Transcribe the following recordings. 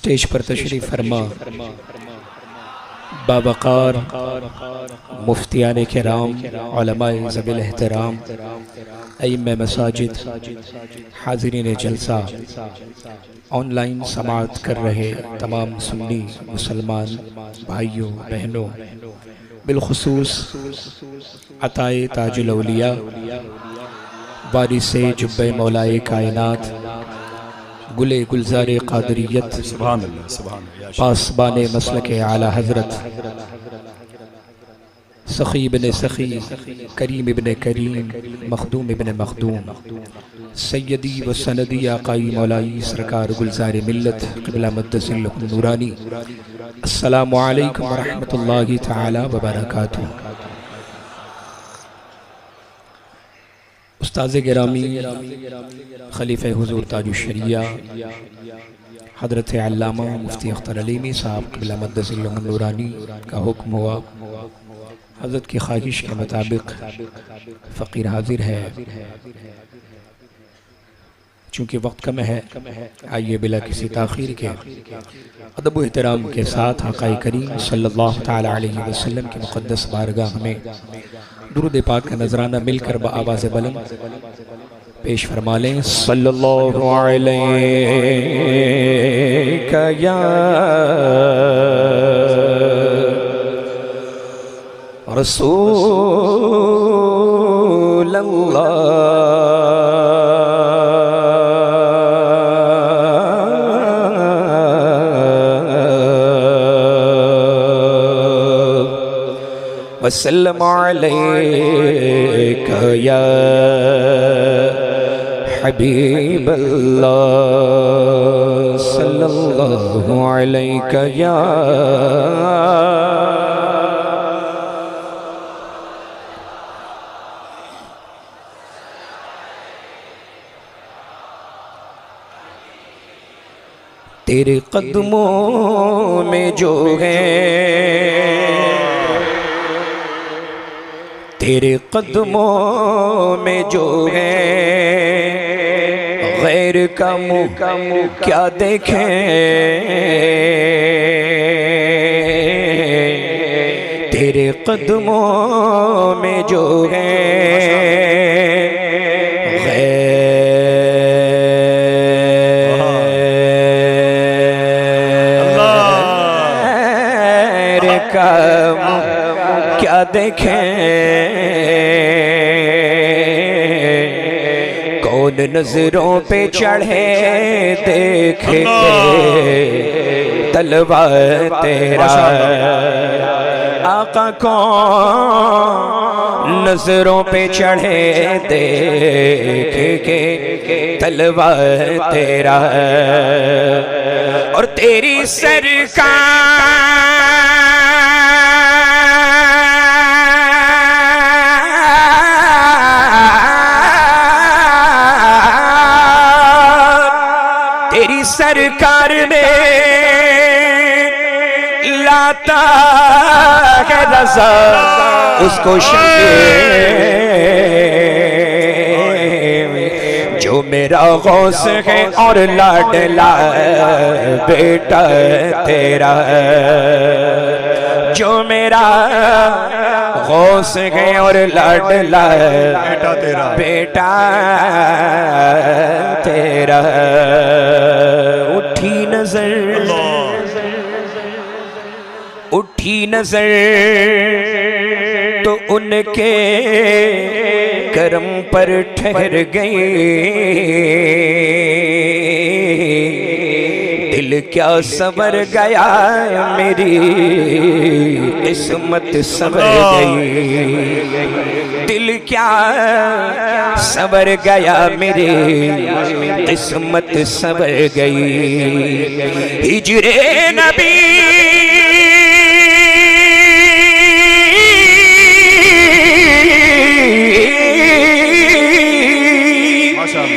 Stage पर तशरीफ़ फरमा बावक़ार मुफ्तियान किराम, उलमाए ज़वील एहतराम, अइम्मे मसाजिद, हाज़िरीन जलसा, ऑनलाइन समाअत कर रहे तमाम सुन्नी मुसलमान भाइयों बहनों, बिलखुसूस अताए ताजुल औलिया वारिसे जुब्बे मौलाए कायनात गुले गुलज़ारे क़ादरियत पासबाने मसलके आला हज़रत सखी इब्ने सखी करीम इब्ने करीम मखदूम इब्ने मखदूम सैयदी व सनदी आकाई मौलाई सरकार गुलज़ारे मिल्लत क़िबला मद्दसिल्लहुल नूरानी। अस्सलामु अलैकुम व रहमतुल्लाहि तआला व बरकातुहू। उस्ताज़ गिरामी खलीफ़े हुज़ूर ताजुश शरिया हज़रत अल्लामा मुफ्ती अख्तर अलीमी साहब क़िबला मद्दसिल्लहुल नूरानी का हुक्म हुआ, हज़रत की ख्वाहिश के मुताबिक फ़कीर हाजिर है। चूँकि वक्त कम है, आइए बिला किसी ताख़ीर के अदब व एहतराम के साथ आक़ाए करीम सल्लल्लाहु तआला अलैहि वसल्लम की मुक़द्दस बारगाह में दुरूद पाक का नजराना मिलकर बआवाज़ बुलंद पेश फरमा लें। सल्लल्लाहु अलैका या रसूल अल्लाह वसल्लम अलैका या हबीब अल्लाह सल्लल्लाहु अलैका या तेरे कदमों में जो है, तेरे कदमों में जो है, गैर का मुँह क्या देखें। तेरे कदमों में जो है, गैर का मुँह क्या देखें। कौन नजरों पे चढ़े देखे तलवा तेरा, आका कौन नजरों पे चढ़े देखे के तलवा तेरा। और तेरी सरकार सरकार में लाता है रज़ा उसको जो मेरा गौस है और लाडला बेटा तेरा, जो मेरा गौस है और लाडला बेटा तेरा, बेटा तेरा। उठी नजर, उठी नजर तो उनके करम पर ठहर गई। दिल क्या सवर गया मेरी किस्मत सवर गई। दिल क्या सवर गया मेरी किस्मत सवर गई। हिजरे नबी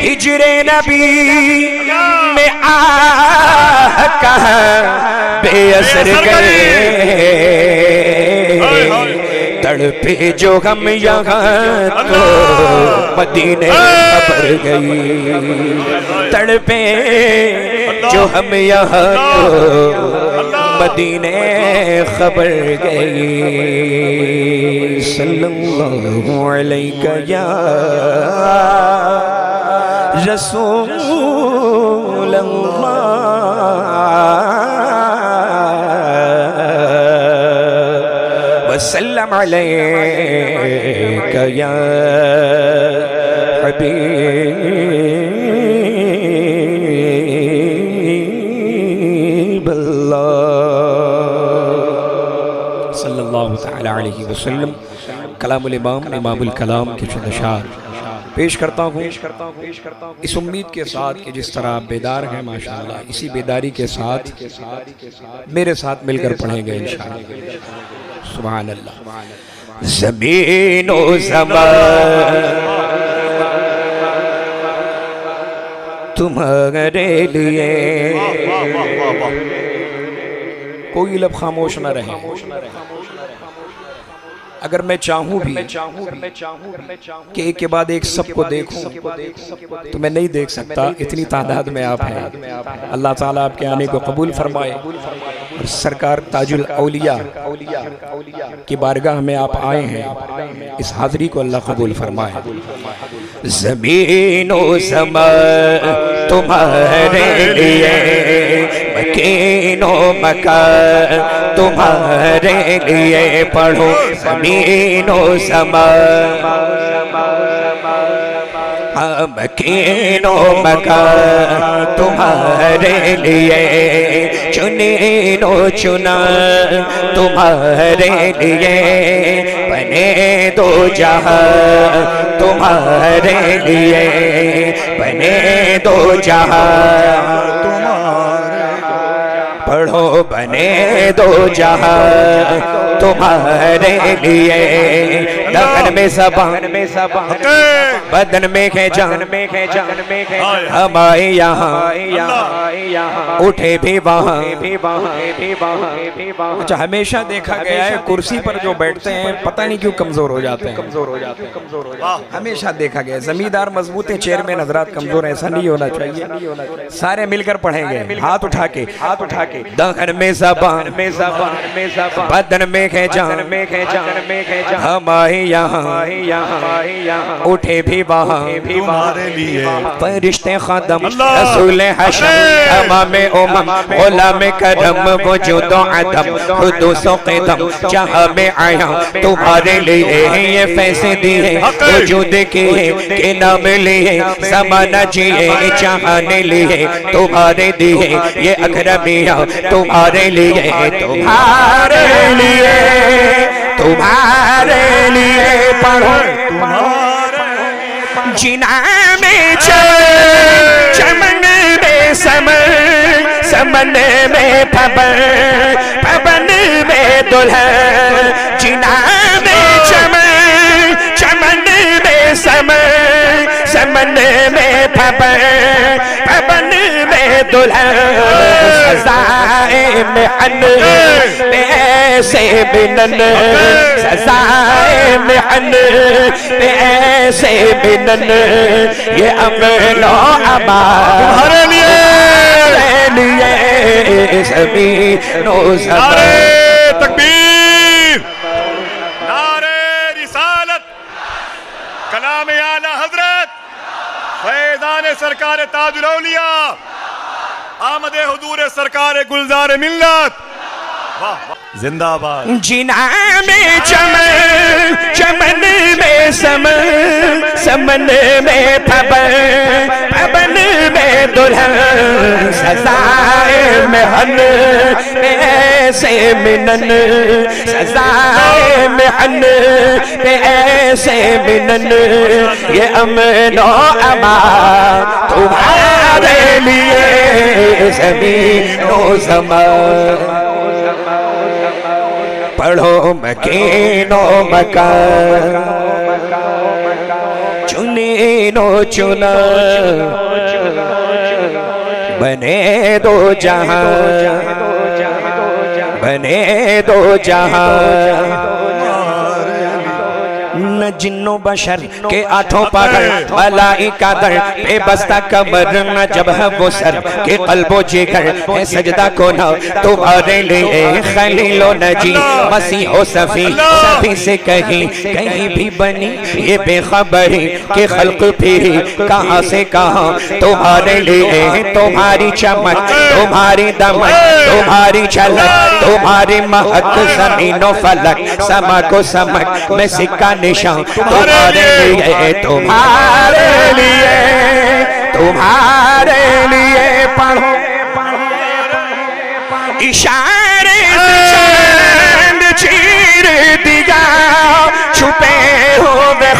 हिजरे नबी में आका बेअसर गए। तड़पे जो हम यहाँ तो मदीने खबर गई। तड़पे जो हम यहाँ तो मदीने खबर गई। सल्लल्लाहु अलैका या रसूल अल्लाह वसल्लम अलैका या हबीब अल्लाह सल्लल्लाहु तआला अलैहि वसल्लम। कलामुल इमाम इमामुल कलाम के चंद अशार पेश करता हूँ इस उम्मीद के साथ कि जिस तरह आप बेदार हैं माशाअल्लाह, इसी बेदारी के साथ मेरे साथ मिलकर पढ़ेंगे इंशाअल्लाह। सुभान अल्लाह। ज़मीन ओ ज़मान तुम्हारे लिए, कोई लब खामोश न रहे। अगर मैं चाहूँ भी कि एक के बाद एक सबको देखूं तो मैं नहीं देख सकता, इतनी तादाद में आप हैं। अल्लाह ताला आपके आने को कबूल फरमाए और सरकार ताजुल औलिया की बारगाह में आप आए हैं, इस हाज़री को अल्लाह कबूल फरमाए। ज़मीन ओ समा तुम्हारे लिए, मकीन ओ मकान तुम्हारे लिए, पढ़ो ज़मीन ओ समा मकीन ओ मकान तुम्हारे लिए, चुनीन ओ चुना तुम्हारे लिए, बने दो जहां तुम्हारे लिए, बने दो जहां पढ़ो, बने दो जहां तुम्हारे लिए। दगन में सबन में सबन बदन में है जान में है जान में है, हम आए यहाँ उठे भी वहाँ भी वहाँ भी वहाँ भी वहाँ। अच्छा, हमेशा देखा गया है कुर्सी पर जो बैठते हैं पता नहीं क्यों कमजोर हो जाते हैं, कमजोर हो जाते हैं, कमजोर हो जाते हैं। हमेशा देखा गया है जमींदार मजबूत है, चेयरमैन हजरात कमजोर है, ऐसा नहीं होना चाहिए। सारे मिलकर पढ़ेंगे हाथ उठा के, हाथ उठा के। दगन में ज़बान में ज़बान में ज़बान, बदन में है जान में है जान में है जान, हम आए यहाँ उठे भी वहाँ तुम्हारे लिए। फरिश्ते खादम रसूल हशम तमाम उम्म गुलाम करम वजूद अदम हुदूस क़दम, जहाँ में आया तुम्हारे लिए, ये फैसे दिए वजूद किए के नाम लिए, ज़माना जिए चाहने लिए तुम्हारे दिए, ये अकरमिया तुम्हारे लिए, तुम्हारे लिए, तुम्हारे लिए, पढ़ो जिना में चमन में समन, समन में पवन, पवन में दुल्हन, जिना में चमन, चमन में समन, समन में पवन, पवन में दुल्हन, सजाए में अन पैसे बिनन, सजाए में अन पैसे बिनन, ये अमलो अमा तुम्हारे लिए सभी नो नारे तकबीर, नारे रिसालत, कलाम आला हजरत फैज़ान सरकार ताजुल औलिया, आमदे हुजूर सरकार गुलजार मिल्लत, जिंदाबाद। जिना में चमन, चमन में समन, समन में पवन, पवन में दुल्हन, सजाए में हन ऐसे मिलन, सजाए में हन ऐसे मिलन, ये अमनो अमा तुम्हारे लिए, ज़मीनो ज़मान पढ़ो मकीनो मकान, चुनीनो चुना बने दो जहां, बने दो जहां, न जिन्नो बशर के आठों पगर मलाइका दर बेबस्ता कमर न जब है वो सर के कल्बो जिगर है सजदा को न तुम्हारे लिए खलीलो नजी मसीहो सफी सभी से कहीं कहीं भी बनी ये बेखबरी के खल्क फिरी कहाँ से कहाँ तुम्हारे लिए तुम्हारी चमक तुम्हारी दमक तुम्हारी झलक तुम्हारी महक ज़मीनो फलक समा को समक में सिक्का निशान तुम्हारे लिए तुम्हारे लिए पढ़ो इशारे से चांद चीर दिया छुपे हुए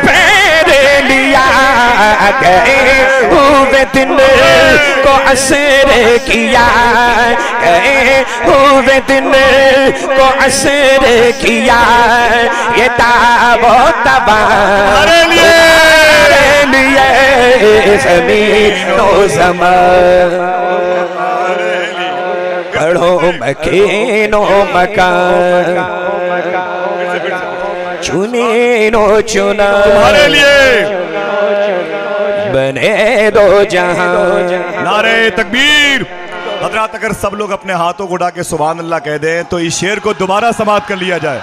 फेर लिया गए हुए दिन को असर किया गए हुए दिन को असर किया ये ताबो तबा लिए ज़मीनो ज़मान पढ़ो मकीनो मकान चुनीनो चुना तुम्हारे लिए बने दो जहां। नारे तकबीर। हजरात अगर सब लोग अपने हाथों को उठा के सुभान अल्लाह कह दें तो इस शेर को दोबारा समाप्त कर लिया जाए।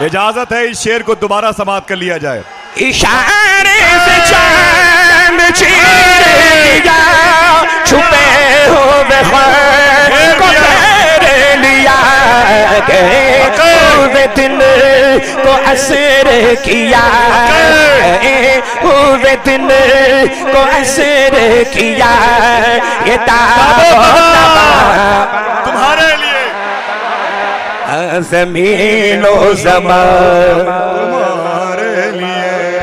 इजाजत है, इस शेर को दोबारा समाप्त कर लिया जाए। इशारे से चांद चीर दिया छुपे हुए को फेर लिया गए हुए दिन को असर किया गए हुए दिन को असर किया ये तुम्हारे लिए ज़मीनो ज़मान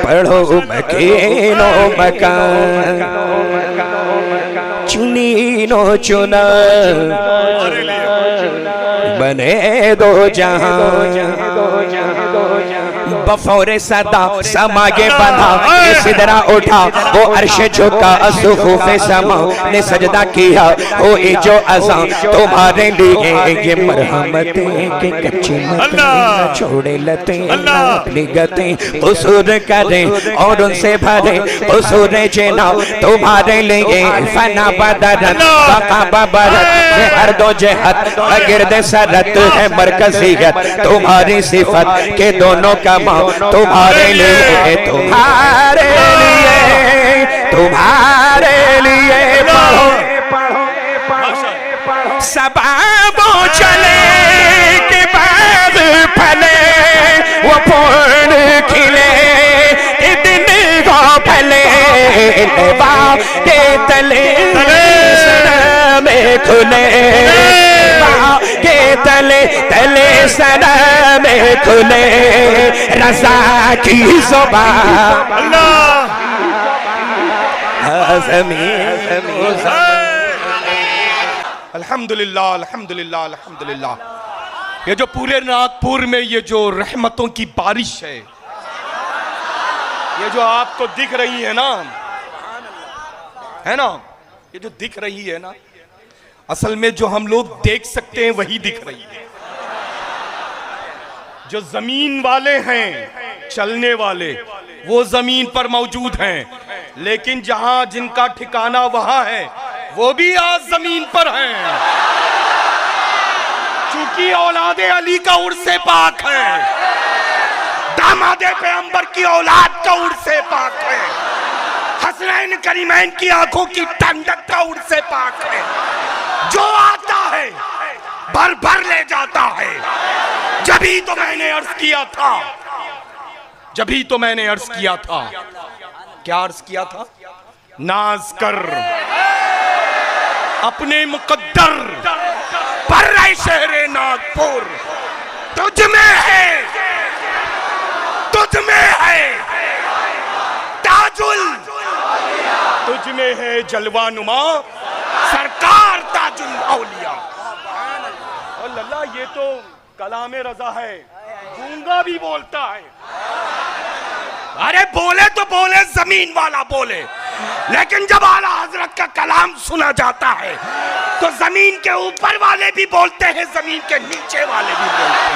पढ़ो मकीनो मकान चुनीनो चुना बने दो जहां बफौरे सदा समागे बंधा सिदरा उठा वो अर्श झुका असुफे समा ने सजदा किया हो जो अज़ां तुम्हारे लिए ये मरहमतें के कच्चे मत छोड़े लते अपनी गते कसूर करें और उनसे भरे कसूर जेना तुम्हारे लिए फना बदरत बका बबरत हर दो जहत गिरद सरत है मरकजियत तुम्हारी सिफत के दोनों का तुम्हारे लिए तुम्हारे लिए पढ़ो सबाबो चले के बाद फले वो फूल खिले दिन को फले लेवा के तले में खुले के तले तले सदा में खुले रज़ा की ज़ुबान अल्हम्दुलिल्लाह अल्हम्दुलिल्लाह अल्हम्दुलिल्लाह। ये जो पूरे नागपुर में ये जो रहमतों की बारिश है, ये जो आपको दिख रही है ना, ये जो दिख रही है ना, असल में जो हम लोग देख सकते हैं वही दिख रही है। जो जमीन वाले हैं, चलने वाले, वो जमीन पर मौजूद हैं, लेकिन जहां जिनका ठिकाना वहां है वो भी आज जमीन पर हैं। चूंकि औलादे अली का उर्से पाक है, दामादे पैगंबर की औलाद का उर्से पाक है, हसनैन करीमैन की आंखों की ठंडक का उर्से पाक है। जो आता है भर भर ले जाता है। जभी तो मैंने अर्ज किया था, क्या अर्ज किया था? नाज कर अपने मुकद्दर पर शहरे नागपुर, तुझ में है ताजुल, तुझ में है जलवा नुमा सरकार ताजुल औलिया। अल्लाह, ये तो कलामे रजा है, गूंगा भी बोलता है। अरे बोले तो बोले, जमीन वाला बोले, लेकिन जब आला हजरत का कलाम सुना जाता है तो जमीन के ऊपर वाले भी बोलते हैं, जमीन के नीचे वाले भी बोलते हैं।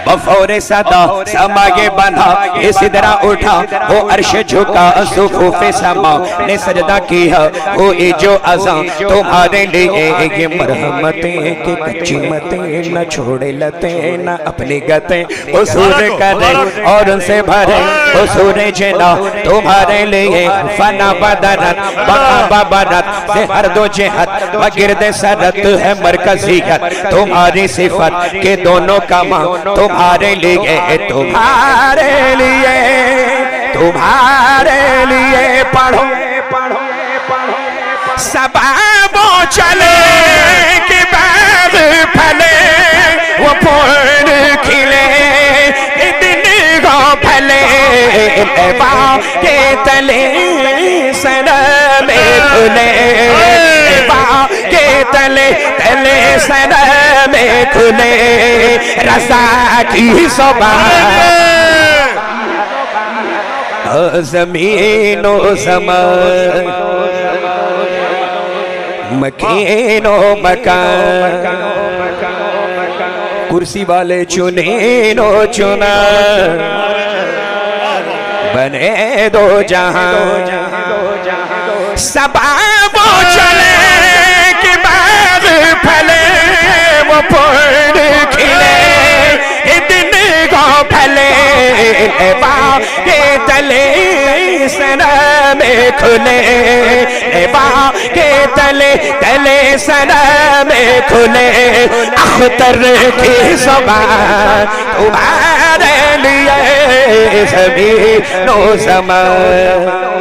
वो फौरे सदा समाये बना ये सिदरा उठा वो अर्श झुका सुफूफे समा ने सजदा किया वो ये जो अज़ां तुम्हारे लिए ये मरहमतें के कच्ची मतें न छोड़े लते न अपनी गते उसूर करे और उनसे भरे उसूर जना तुम्हारे लिए फना बदरत बका बबरत से हर दो जिहत व गिरदे सरत है मरकजियत तुम्हारी सिफत के दोनों कामा तुम्हारे लिए पढ़ो सबाबो चले के बाद फले वो फूल खिले दिन गो फले के तले सर में खुले के तले तले सर में खुले रसा की सोबा ज़मीनो ज़मान मकीनो मकान कुर्सी वाले चुने नो चुना बने दो जहां सबाबो चले के बाद फले वो फूल खिले दिन गो फले के तले सना में खुले के तले तले सना में खुले अख्तर की ज़बान तुम्हारे लिए ज़मीनो ज़मान।